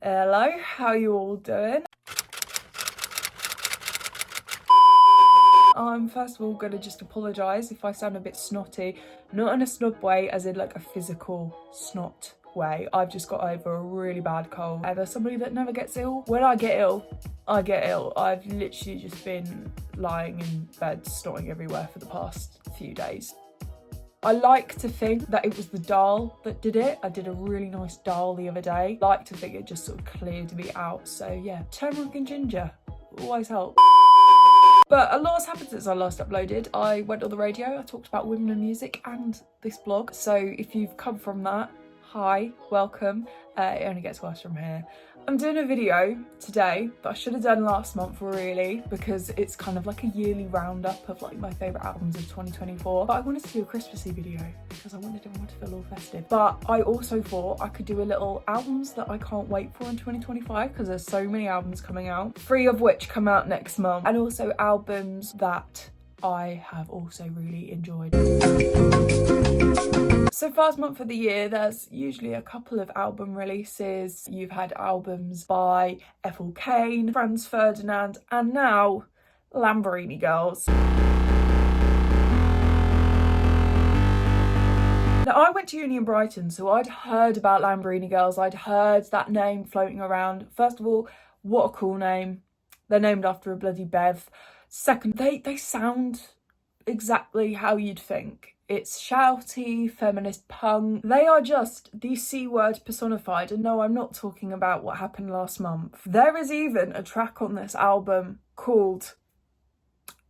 Hello, how you all doing? I'm first of all gonna just apologise if I sound a bit snotty, not in a snob way, as in like a physical snot way. I've just got over a really bad cold. As somebody that never gets ill, when I get ill, I get ill. I've literally just been lying in bed snotting everywhere for the past few days. I like to think that it was the dial that did it. I did a really nice dial the other day. I like to think it just sort of cleared me out. So yeah, turmeric and ginger always help. But a lot has happened since I last uploaded. I went on the radio, I talked about women and music and this blog. So if you've come from that, hi, welcome. It only gets worse from here. I'm doing a video today that I should have done last month really, because it's kind of like a yearly roundup of like my favourite albums of 2024. But I wanted to do a Christmassy video because I wanted everyone to feel all festive. But I also thought I could do a little albums that I can't wait for in 2025 because there's so many albums coming out, 3 of which come out next month, and also albums that I have also really enjoyed. So first month of the year, there's usually a couple of album releases. You've had albums by Ethel Cain, Franz Ferdinand, and now Lamborghini Girls. Now, I went to uni in Brighton, so I'd heard about Lamborghini Girls. I'd heard that name floating around. First of all, what a cool name. They're named after a bloody Bev. Second, they sound exactly how you'd think. It's shouty, feminist punk. They are just the C word personified. And no, I'm not talking about what happened last month. There is even a track on this album called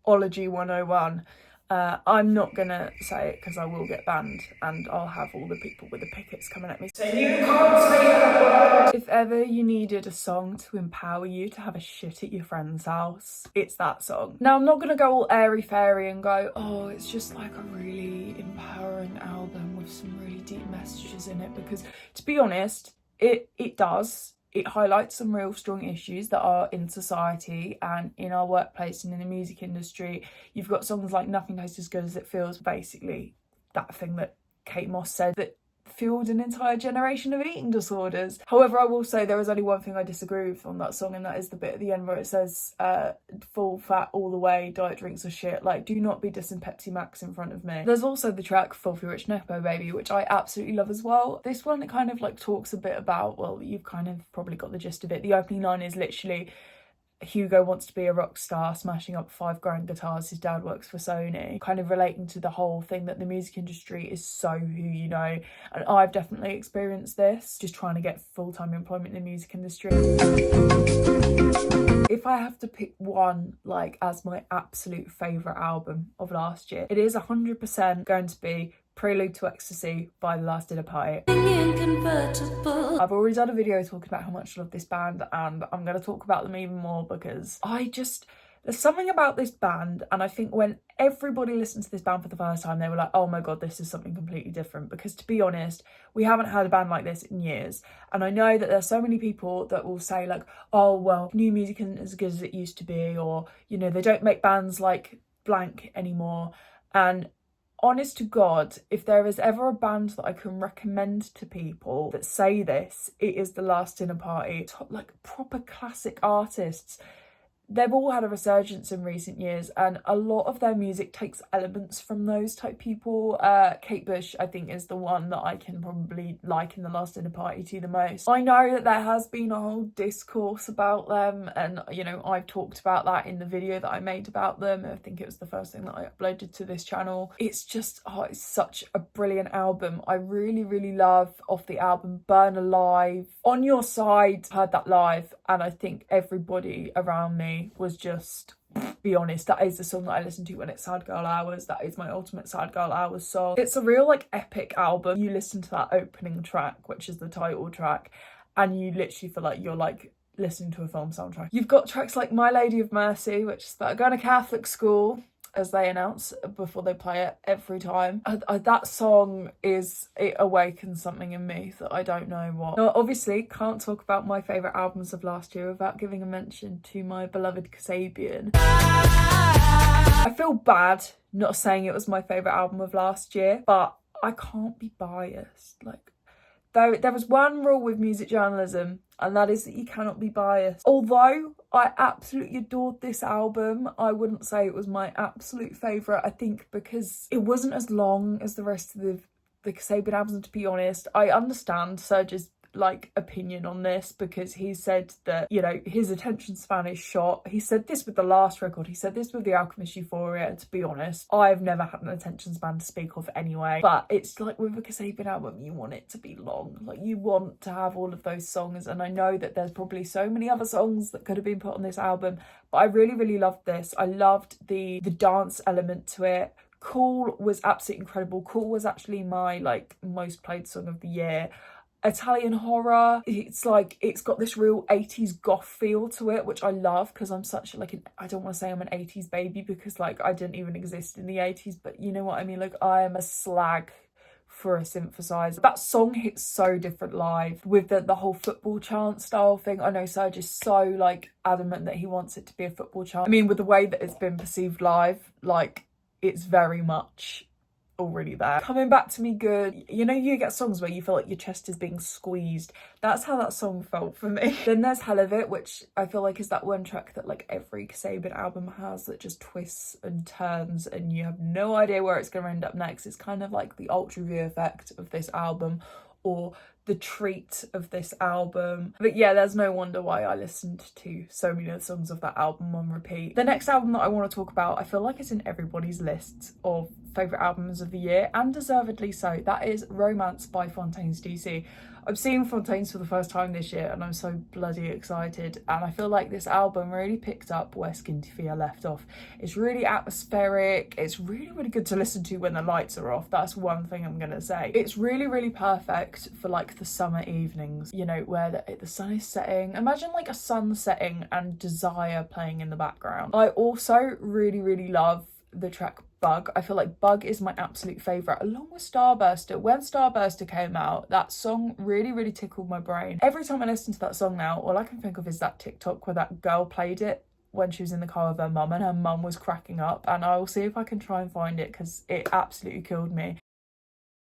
Ology 101. I'm not gonna say it because I will get banned and I'll have all the people with the pickets coming at me saying, "You can't say that word!" If ever you needed a song to empower you to have a shit at your friend's house, it's that song. Now, I'm not gonna go all airy-fairy and go, oh, it's just like a really empowering album with some really deep messages in it, because to be honest, it does. It highlights some real strong issues that are in society and in our workplace and in the music industry. You've got songs like Nothing Tastes As Good As It Feels, basically that thing that Kate Moss said that fueled an entire generation of eating disorders. However, I will say there is only one thing I disagree with on that song, and that is the bit at the end where it says full fat all the way, diet drinks are shit. Like, do not be dissing Pepsi Max in front of me. There's also the track Filthy Rich Nepo Baby, which I absolutely love as well. This one, it kind of like talks a bit about, well, you've kind of probably got the gist of it. The opening line is literally, Hugo wants to be a rock star, smashing up 5 grand guitars. His dad works for Sony, kind of relating to the whole thing that the music industry is so who you know. And I've definitely experienced this, just trying to get full-time employment in the music industry. If I have to pick one, like, as my absolute favourite album of last year, it is 100% going to be Prelude to Ecstasy by The Last Dinner Party. I've already done a video talking about how much I love this band, and I'm going to talk about them even more because there's something about this band, and I think when everybody listened to this band for the first time, they were like, oh my god, this is something completely different. Because to be honest, we haven't had a band like this in years. And I know that there's so many people that will say like, oh well, new music isn't as good as it used to be, or, you know, they don't make bands like blank anymore. And honest to God, if there is ever a band that I can recommend to people that say this, it is The Last Dinner Party. Like proper classic artists. They've all had a resurgence in recent years, and a lot of their music takes elements from those type people. Kate Bush, I think, is the one that I can probably liken The Last Dinner Party to the most. I know that there has been a whole discourse about them, and, you know, I've talked about that in the video that I made about them. I think it was the first thing that I uploaded to this channel. It's just, oh, it's such a brilliant album. I really, really love off the album Burn Alive. On Your Side, I heard that live, and I think everybody around me was just, be honest, that is the song that I listen to when it's sad girl hours. That is my ultimate sad girl hours song. It's a real like epic album. You listen to that opening track, which is the title track, and you literally feel like you're like listening to a film soundtrack. You've got tracks like My Lady of Mercy, which is about going to Catholic school, as they announce before they play it every time. That song it awakens something in me that I don't know what. Now, obviously, can't talk about my favourite albums of last year without giving a mention to my beloved Kasabian. I feel bad not saying it was my favourite album of last year, but I can't be biased. Like, Though there was one rule with music journalism, and that is that you cannot be biased. Although I absolutely adored this album, I wouldn't say it was my absolute favourite. I think because it wasn't as long as the rest of the Kasabian albums, to be honest. I understand Serge's like opinion on this, because he said that, you know, his attention span is short. He said this with the last record, he said this with The Alchemist Euphoria, and to be honest, I've never had an attention span to speak of anyway. But it's like with a Kasabian album, you want it to be long, like you want to have all of those songs, and I know that there's probably so many other songs that could have been put on this album, but I really loved this. I loved the dance element to it. Cool was absolutely incredible. Cool was actually my like most played song of the year. Italian Horror, it's like, it's got this real 80s goth feel to it, which I love, because I'm such like I don't want to say I'm an 80s baby, because like I didn't even exist in the 80s, but you know what I mean, like I am a slag for a synthesizer. That song hits so different live with the whole football chant style thing. I know Serge is so like adamant that he wants it to be a football chant. I mean, with the way that it's been perceived live, like it's very much already there. Coming Back to Me Good, you know, you get songs where you feel like your chest is being squeezed. That's how that song felt for me. Then there's Hell of It, which I feel like is that one track that like every Kasabian album has, that just twists and turns and you have no idea where it's going to end up next. It's kind of like the ultra view effect of this album, or the treat of this album. But yeah, there's no wonder why I listened to so many of the songs of that album on repeat. The next album that I want to talk about, I feel like it's in everybody's list of favourite albums of the year, and deservedly so. That is Romance by Fontaines DC. I've seen Fontaines for the first time this year and I'm so bloody excited, and I feel like this album really picked up where Skinty Fia left off. It's really atmospheric, it's really good to listen to when the lights are off, that's one thing I'm gonna say. It's really perfect for like the summer evenings, you know, where the sun is setting. Imagine like a sun setting and Desire playing in the background. I also really love the track Bug. I feel like Bug is my absolute favourite, along with Starburster. When Starburster came out, that song really tickled my brain. Every time I listen to that song now, all I can think of is that TikTok where that girl played it when she was in the car with her mum, and her mum was cracking up, and I will see if I can try and find it, because it absolutely killed me.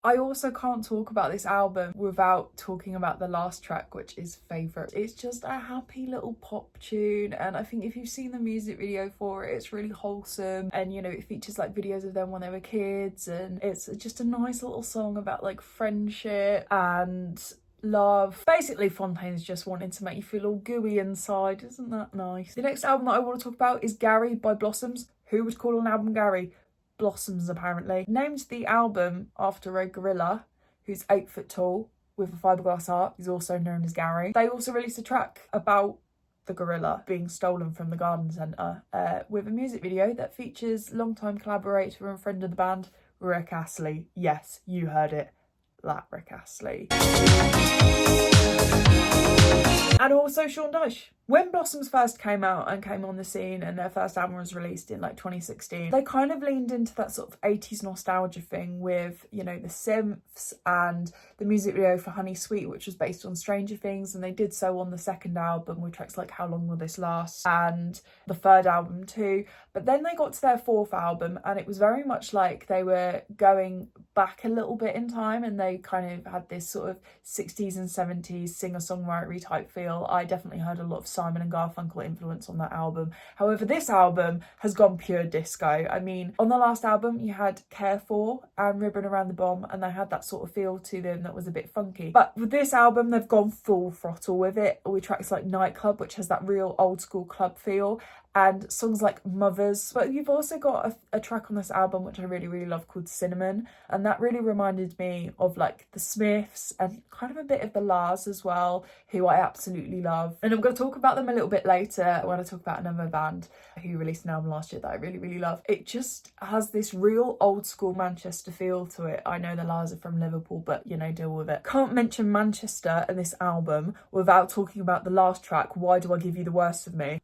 I also can't talk about this album without talking about the last track, which is Favourite. It's just a happy little pop tune, and I think if you've seen the music video for it, it's really wholesome, and you know, it features like videos of them when they were kids, and it's just a nice little song about like friendship and love. Basically, Fontaines just wanted to make you feel all gooey inside. Isn't that nice? The next album that I want to talk about is Gary by Blossoms. Who would call an album Gary? Blossoms, apparently. Named the album after a gorilla who's 8 foot tall with a fiberglass heart. He's also known as Gary. They also released a track about the gorilla being stolen from the garden centre with a music video that features longtime collaborator and friend of the band, Rick Astley. Yes, you heard it. That Rick Astley. And also Sean Dyche. When Blossoms first came out and came on the scene, and their first album was released in like 2016, they kind of leaned into that sort of 80s nostalgia thing with, you know, the synths and the music video for Honey Sweet, which was based on Stranger Things, and they did so on the second album with tracks like How Long Will This Last, and the third album too. But then they got to their fourth album and it was very much like they were going back a little bit in time, and they kind of had this sort of 60s and 70s singer-songwriter type feel. I definitely heard a lot of Simon and Garfunkel influence on that album. However, this album has gone pure disco. I mean, on the last album you had Care For and Ribbon Around the Bomb, and they had that sort of feel to them that was a bit funky. But with this album, they've gone full throttle with it, with tracks like Nightclub, which has that real old school club feel, and songs like Mothers. But you've also got a track on this album which I really love called Cinnamon, and that really reminded me of like the Smiths and kind of a bit of the Lars as well, who I absolutely love. And I'm going to talk about them a little bit later when I talk about another band who released an album last year that I really love. It just has this real old school Manchester feel to it. I know the Lars are from Liverpool, but you know, deal with it. Can't mention Manchester in this album without talking about the last track, Why Do I Give You the Worst of Me?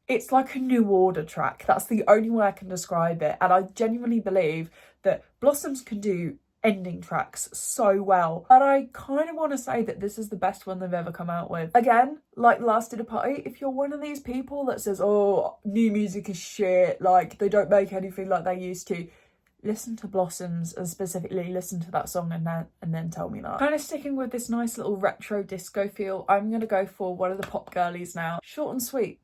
It's like a New Order track. That's the only way I can describe it. And I genuinely believe that Blossoms can do ending tracks so well. And I kind of want to say that this is the best one they've ever come out with. Again, like Last Did a Party, if you're one of these people that says, oh, new music is shit, like they don't make anything like they used to, listen to Blossoms and specifically listen to that song and then tell me that. Kind of sticking with this nice little retro disco feel, I'm going to go for one of the pop girlies now. Short and Sweet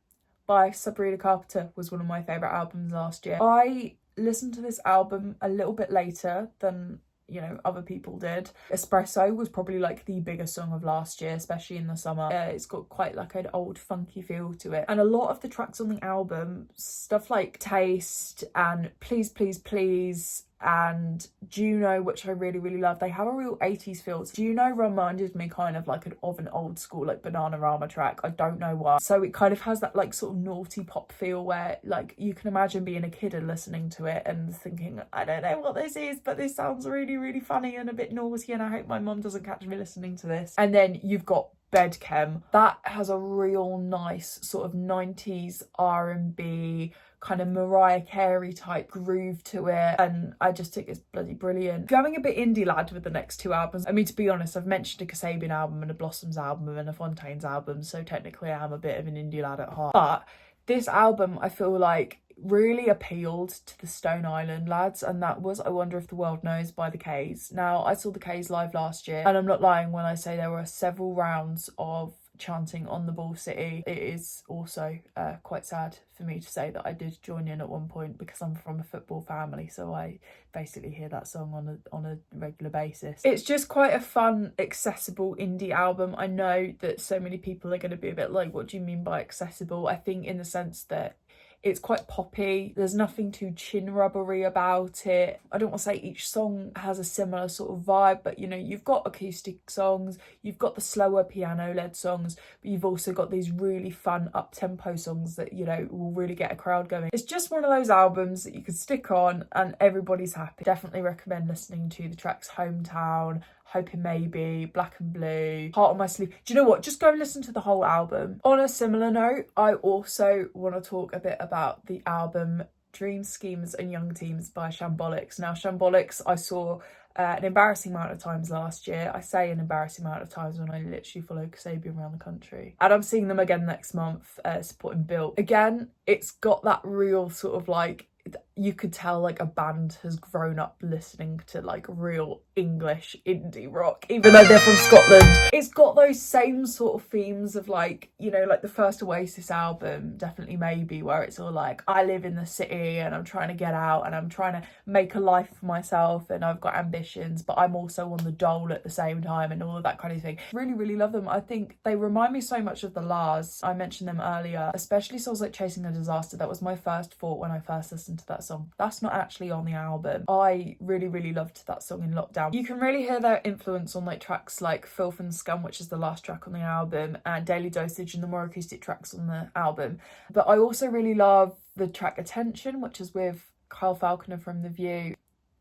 by Sabrina Carpenter was one of my favourite albums last year. I listened to this album a little bit later than, you know, other people did. Espresso was probably like the biggest song of last year, especially in the summer. It's got quite like an old funky feel to it, and a lot of the tracks on the album, stuff like Taste and Please Please Please and Juno, which I really love, they have a real 80s feel. Juno reminded me kind of like of an old school like Bananarama track, I don't know why. So it kind of has that like sort of naughty pop feel where like you can imagine being a kid and listening to it and thinking, I don't know what this is, but this sounds really funny and a bit naughty, and I hope my mum doesn't catch me listening to this. And then you've got Bedchem. That has a real nice sort of 90s R&B kind of Mariah Carey type groove to it, and I just think it's bloody brilliant. Going a bit indie lad with the next two albums. I mean, to be honest, I've mentioned a Kasabian album and a Blossoms album and a Fontaines album, so technically I am a bit of an indie lad at heart. But this album, I feel like, really appealed to the Stone Island lads, and that was I Wonder If the World Knows by the K's. Now, I saw the K's live last year, and I'm not lying when I say there were several rounds of chanting On the Ball City. It is also quite sad for me to say that I did join in at one point, because I'm from a football family, so I basically hear that song on a regular basis. It's just quite a fun, accessible indie album. I know that so many people are going to be a bit like, what do you mean by accessible? I think in the sense that it's quite poppy. There's nothing too chin rubbery about it. I don't want to say each song has a similar sort of vibe, but you know, you've got acoustic songs, you've got the slower piano-led songs, but you've also got these really fun up-tempo songs that, you know, will really get a crowd going. It's just one of those albums that you can stick on and everybody's happy. Definitely recommend listening to the tracks Hometown, Hoping Maybe, Black and Blue, Heart on My Sleeve. Do you know what? Just go and listen to the whole album. On a similar note, I also want to talk a bit about the album Dream Schemes and Young Teams by Shambolics. Now, Shambolics I saw an embarrassing amount of times last year. I say an embarrassing amount of times when I literally follow Kasabian around the country. And I'm seeing them again next month, supporting Built. Again, it's got that real sort of like, you could tell like a band has grown up listening to like real English indie rock, even though they're from Scotland. It's got those same sort of themes of like, you know, like the first Oasis album, Definitely Maybe, where it's all like, I live in the city and I'm trying to get out and I'm trying to make a life for myself and I've got ambitions, but I'm also on the dole at the same time and all of that kind of thing. Really love them. I think they remind me so much of the Lars. I mentioned them earlier, especially songs like Chasing a Disaster. That was my first thought when I first listened to that song. That's not actually on the album. I really loved that song in lockdown. You can really hear their influence on like tracks like Filth and Scum, which is the last track on the album, and Daily Dosage and the more acoustic tracks on the album. But I also really love the track Attention, which is with Kyle Falconer from The View.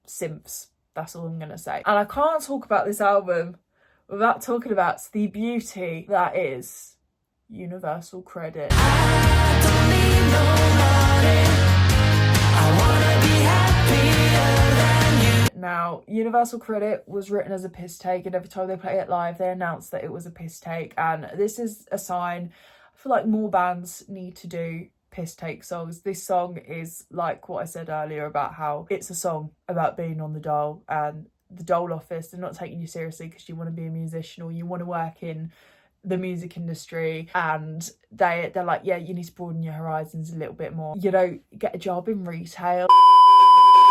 Simps, that's all I'm gonna say. And I can't talk about this album without talking about the beauty that is Universal Credit. I don't need nobody. I wanna be happier than you. Now, Universal Credit was written as a piss take, and every time they play it live, they announce that it was a piss take. And this is a sign. I feel like more bands need to do piss take songs. This song is like what I said earlier about how it's a song about being on the dole and the dole office. They're not taking you seriously because you want to be a musician or you want to work in the music industry, and they're like, yeah, you need to broaden your horizons a little bit more, you know, get a job in retail.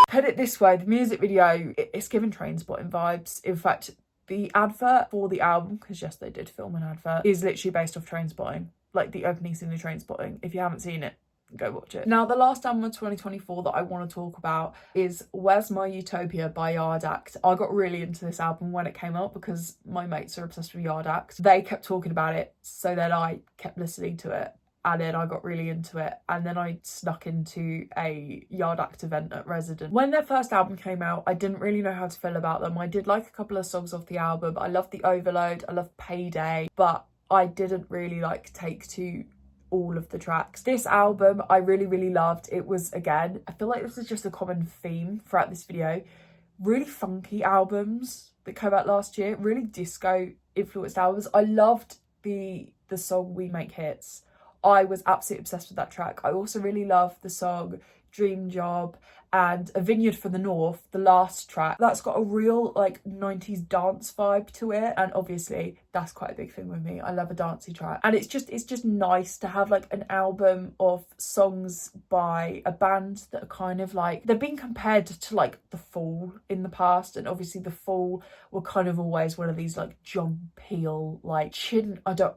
Put it this way, the music video, it's given Trainspotting vibes. In fact, the advert for the album, because yes, they did film an advert, is literally based off Trainspotting, like the opening scene of Trainspotting. If you haven't seen it, go watch it. Now, the last album of 2024 that I want to talk about is Where's My Utopia by Yard Act. I got really into this album when it came out because my mates are obsessed with Yard Act. They kept talking about it, so then I kept listening to it, and then I got really into it, and then I snuck into a Yard Act event at Resident. When their first album came out, I didn't really know how to feel about them. I did like a couple of songs off the album. I loved The Overload, I loved Payday, but I didn't really like Take Two all of the tracks. This album I really loved. It was, again, I feel like this is just a common theme throughout this video, really funky albums that came out last year, really disco influenced albums. I loved the song We Make Hits. I was absolutely obsessed with that track. I also really love the song Dream Job, and A Vineyard from the North, the last track, that's got a real like 90s dance vibe to it, and obviously that's quite a big thing with me. I love a dancey track, and it's just nice to have like an album of songs by a band that are kind of like, they're being compared to like The Fall in the past, and obviously The Fall were kind of always one of these like John Peel, like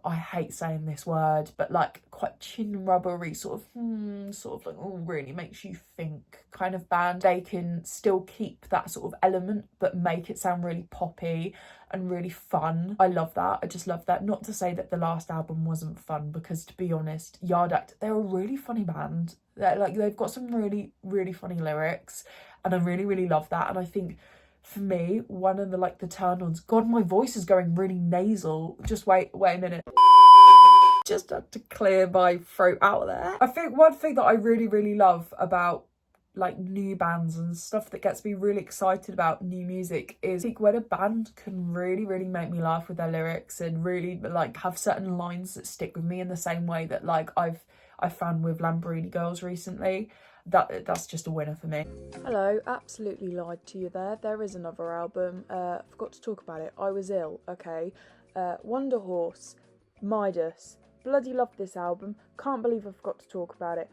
I hate saying this word, but like quite chin rubbery sort of like, oh, really makes you think kind of band. They can still keep that sort of element but make it sound really poppy and really fun. I love that. I just love that. Not to say that the last album wasn't fun, because to be honest, Yard Act, they're a really funny band. They've got some really, really funny lyrics, and I really, really love that. And I think for me, one of the turn-ons, God, my voice is going really nasal. Just wait a minute. Just had to clear my throat out there. I think one thing that I really, really love about like new bands and stuff that gets me really excited about new music is like when a band can really, really make me laugh with their lyrics and really like have certain lines that stick with me in the same way that like I've found with Lamborghini Girls recently. That's just a winner for me. Hello, absolutely lied to you there. There is another album. Forgot to talk about it. I Was Ill, okay. Wonder Horse, Midas. Bloody love this album. Can't believe I forgot to talk about it.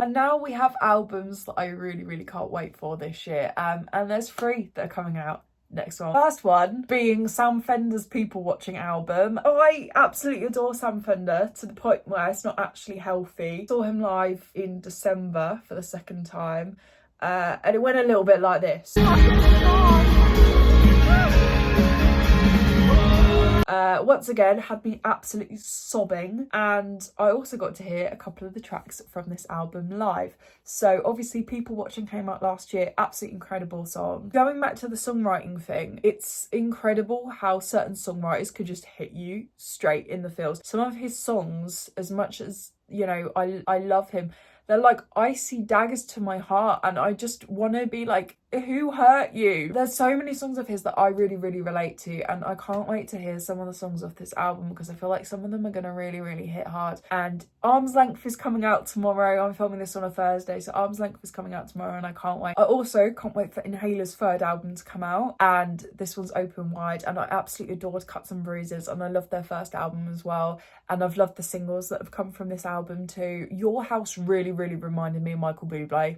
And now we have albums that I really, really can't wait for this year. And there's 3 that are coming out next one. First one being Sam Fender's People Watching album. I absolutely adore Sam Fender to the point where it's not actually healthy. Saw him live in December for the 2nd time. And it went a little bit like this. Once again, had me absolutely sobbing, and I also got to hear a couple of the tracks from this album live. So obviously People Watching came out last year, absolutely incredible song. Going back to the songwriting thing, it's incredible how certain songwriters could just hit you straight in the feels. Some of his songs, as much as, you know, I love him, they're like icy daggers to my heart, and I just want to be like, who hurt you? There's so many songs of his that I really, really relate to, and I can't wait to hear some of the songs off this album because I feel like some of them are going to really, really hit hard. And Arm's Length is coming out tomorrow. I'm filming this on a Thursday, so Arm's Length is coming out tomorrow and I can't wait. I also can't wait for Inhaler's 3rd album to come out, and this one's Open Wide, and I absolutely adored Cuts and Bruises, and I love their 1st album as well, and I've loved the singles that have come from this album too. Your House really, really reminded me of Michael Bublé.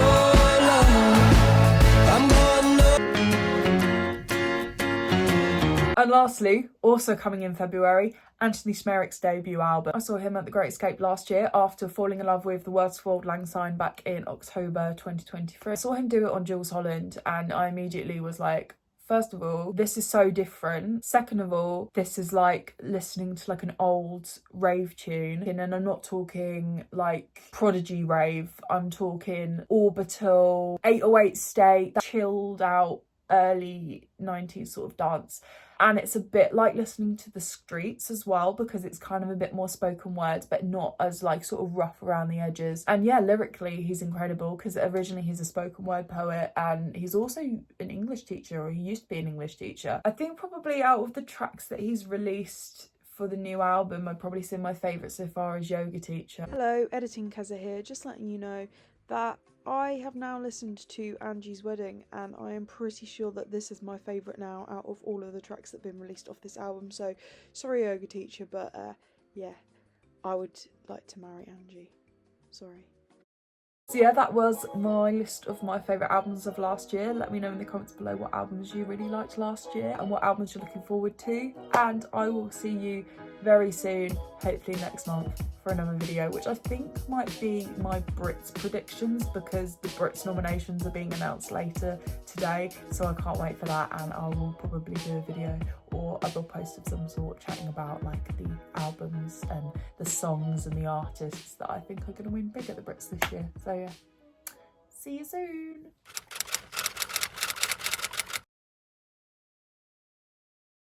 And lastly, also coming in February, Anthony Smerrick's debut album. I saw him at The Great Escape last year after falling in love with the Words for Auld Lang Syne back in October 2023. I saw him do it on Jules Holland, and I immediately was like, first of all, this is so different. Second of all, this is like listening to like an old rave tune. And I'm not talking like Prodigy rave. I'm talking Orbital, 808 State, that chilled out early 90s sort of dance. And it's a bit like listening to The Streets as well, because it's kind of a bit more spoken words, but not as like sort of rough around the edges. And yeah, lyrically, he's incredible because originally he's a spoken word poet, and he's also an English teacher, or he used to be an English teacher. I think probably out of the tracks that he's released for the new album, I'd probably say my favourite so far is Yoga Teacher. Hello, Editing Kaza here, just letting you know that I have now listened to Angie's Wedding, and I am pretty sure that this is my favourite now out of all of the tracks that have been released off this album. So, sorry Yoga Teacher, but yeah, I would like to marry Angie. Sorry. So yeah, that was my list of my favourite albums of last year. Let me know in the comments below what albums you really liked last year and what albums you're looking forward to. And I will see you very soon, hopefully next month, for another video, which I think might be my Brits predictions, because the Brits nominations are being announced later today. So I can't wait for that, and I will probably do a video or a blog post of some sort chatting about like the albums and the songs and the artists that I think are going to win big at the Brits this year. So yeah, see you soon.